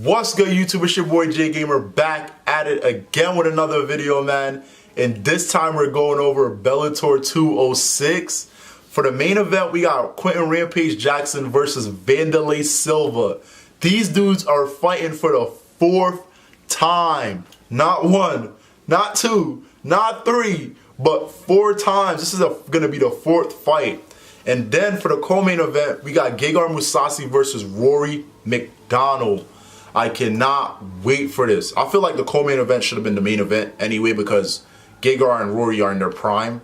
What's good, YouTube? It's your boy J Gamer back at it again with another video, man. And this time we're going over Bellator 206. For the main event, we got Quentin Rampage Jackson versus Wanderlei Silva. These dudes are fighting for the fourth time. Not one, not two, not three, but four times. This is going to be the fourth fight. And then for the co-main event, we got Gegard Mousasi versus Rory McDonald. I cannot wait for this. I feel like the co-main event should have been the main event anyway, because Gegard and Rory are in their prime,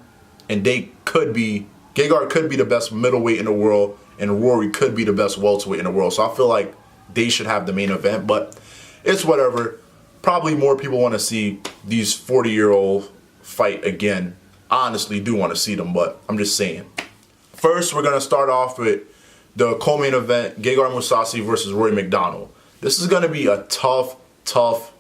and Gegard could be the best middleweight in the world, and Rory could be the best welterweight in the world. So I feel like they should have the main event, but it's whatever. Probably more people want to see these 40-year-old fight again. I honestly do want to see them, but I'm just saying. First, we're going to start off with the co-main event, Gegard Mousasi versus Rory McDonald. This is going to be a tough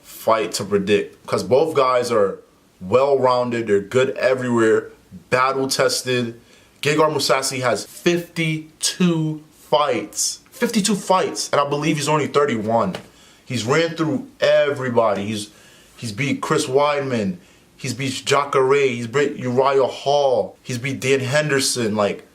fight to predict, because both guys are well-rounded. They're good everywhere, battle-tested. Gegard Mousasi has 52 fights. 52 fights, and I believe he's only 31. He's ran through everybody. He's beat Chris Weidman. He's beat Jacare. He's beat Uriah Hall. He's beat Dan Henderson. Like,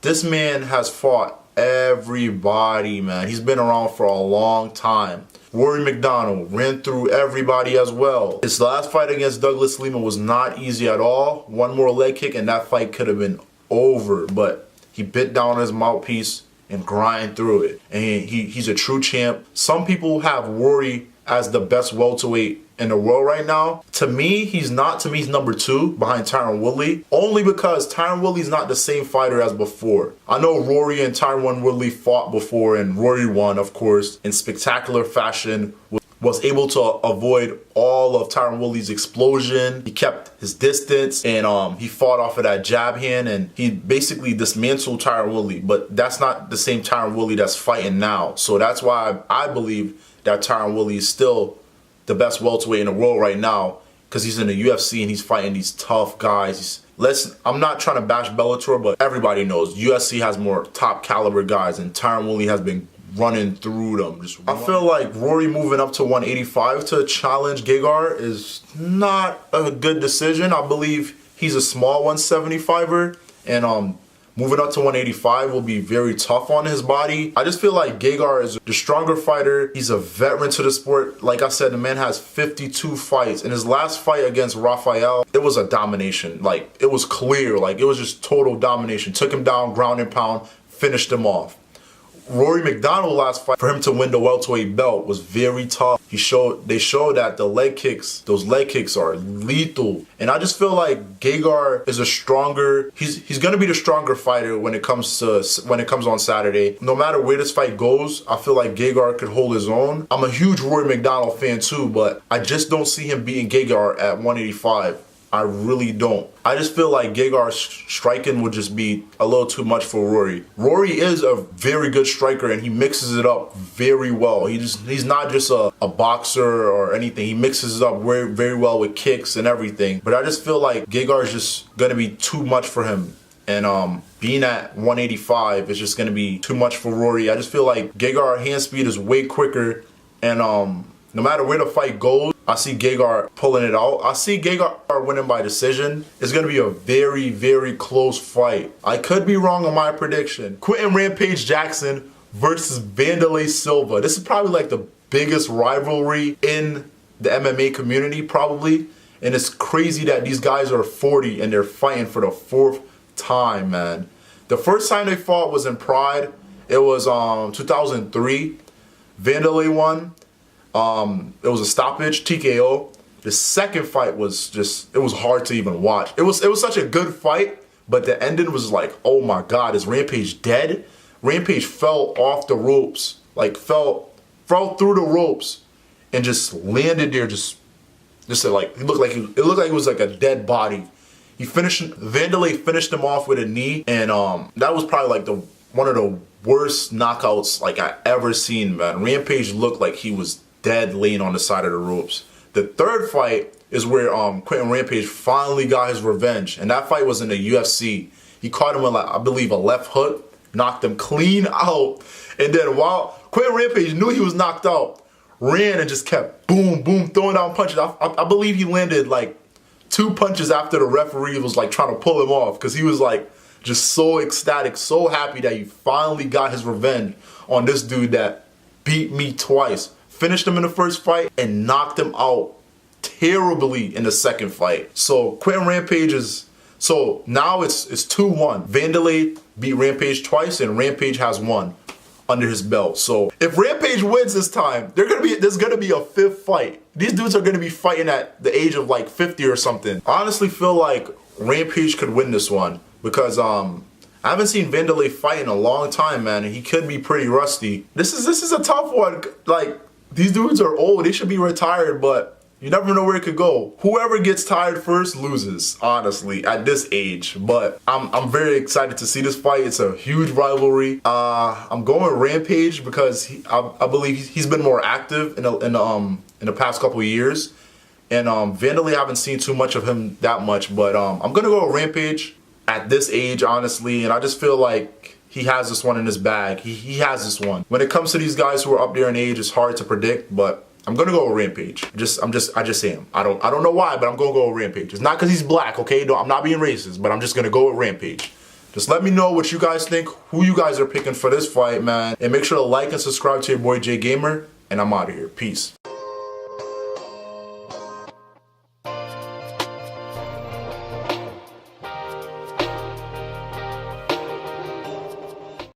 this man has fought everybody, man. He's been around for a long time. Rory McDonald ran through everybody as well. His last fight against Douglas Lima was not easy at all. One more leg kick and that fight could have been over, but he bit down his mouthpiece and grind through it. And he's a true champ. Some people have Rory as the best welterweight in the world right now. To me, he's not. To me, he's number 2 behind Tyron Woodley. Only because Tyron Woodley's not the same fighter as before. I know Rory and Tyron Woodley fought before, and Rory won, of course, in spectacular fashion. Was able to avoid all of Tyron Woodley's explosion. He kept his distance, and he fought off of that jab hand, and he basically dismantled Tyron Woodley. But that's not the same Tyron Woodley that's fighting now. So that's why I believe that Tyron Woodley is still the best welterweight in the world right now, because he's in the UFC and he's fighting these tough guys. I'm not trying to bash Bellator, but everybody knows UFC has more top caliber guys, and Tyron Woodley has been running through them. I feel like Rory moving up to 185 to challenge Gegard is not a good decision. I believe he's a small 175er, and moving up to 185 will be very tough on his body. I just feel like Gegard is the stronger fighter. He's a veteran to the sport. Like I said, the man has 52 fights. In his last fight against Rafael, it was a domination. Like, it was clear. Like, it was just total domination. Took him down, ground and pound, finished him off. Rory McDonald last fight, for him to win the welterweight belt, was very tough. They showed that the leg kicks, those leg kicks are lethal. And I just feel like Gegard is he's gonna be the stronger fighter when it comes on Saturday. No matter where this fight goes, I feel like Gegard could hold his own. I'm a huge Rory McDonald fan too, but I just don't see him beating Gegard at 185. I really don't. I just feel like Gegard's striking would just be a little too much for Rory. Rory is a very good striker, and he mixes it up very well. He's not just a boxer or anything. He mixes it up very well with kicks and everything. But I just feel like Gegard's just gonna be too much for him. And being at 185 is just gonna be too much for Rory. I just feel like Gegard's hand speed is way quicker, and no matter where the fight goes, I see Gegard pulling it out. I see Gegard winning by decision. It's going to be a very close fight. I could be wrong on my prediction. Quentin Rampage Jackson versus Wanderlei Silva. This is probably like the biggest rivalry in the MMA community, probably. And it's crazy that these guys are 40 and they're fighting for the 4th time, man. The first time they fought was in Pride. It was 2003. Wanderlei won. It was a stoppage, TKO. The second fight was it was hard to even watch. It was such a good fight, but the ending was like, oh my God, is Rampage dead? Rampage fell off the ropes, like fell through the ropes, and just landed there, just like it looked like it was like a dead body. Wanderlei finished him off with a knee, and that was probably like one of the worst knockouts like I ever seen, man. Rampage looked like he was dead, laying on the side of the ropes. The third fight is where Quentin Rampage finally got his revenge, and that fight was in the UFC. He caught him with, like, I believe, a left hook, knocked him clean out, and then while Quentin Rampage knew he was knocked out, ran and just kept boom, boom, throwing down punches. I believe he landed like 2 punches after the referee was like trying to pull him off because he was like just so ecstatic, so happy that he finally got his revenge on this dude that beat me twice. Finished him in the first fight and knocked him out terribly in the second fight. So Quentin Rampage is, so now it's 2-1. Vanderlei beat Rampage twice and Rampage has won under his belt. So if Rampage wins this time, there's gonna be a 5th fight. These dudes are gonna be fighting at the age of like 50 or something. I honestly feel like Rampage could win this one because I haven't seen Vanderlei fight in a long time, man, and he could be pretty rusty. This is a tough one. Like, these dudes are old, they should be retired, but you never know where it could go. Whoever gets tired first loses, honestly, at this age. But I'm very excited to see this fight. It's a huge rivalry. I'm going Rampage because I believe he's been more active in the past couple of years. And Vanderlei, I haven't seen too much of him that much. But I'm gonna go Rampage at this age, honestly. And I just feel like he has this one in his bag. He has this one. When it comes to these guys who are up there in age, it's hard to predict, but I'm gonna go with Rampage. I just am. I don't know why, but I'm gonna go with Rampage. It's not because he's black, okay? I'm not being racist, but I'm just gonna go with Rampage. Just let me know what you guys think, who you guys are picking for this fight, man. And make sure to like and subscribe to your boy J Gamer, and I'm out of here. Peace.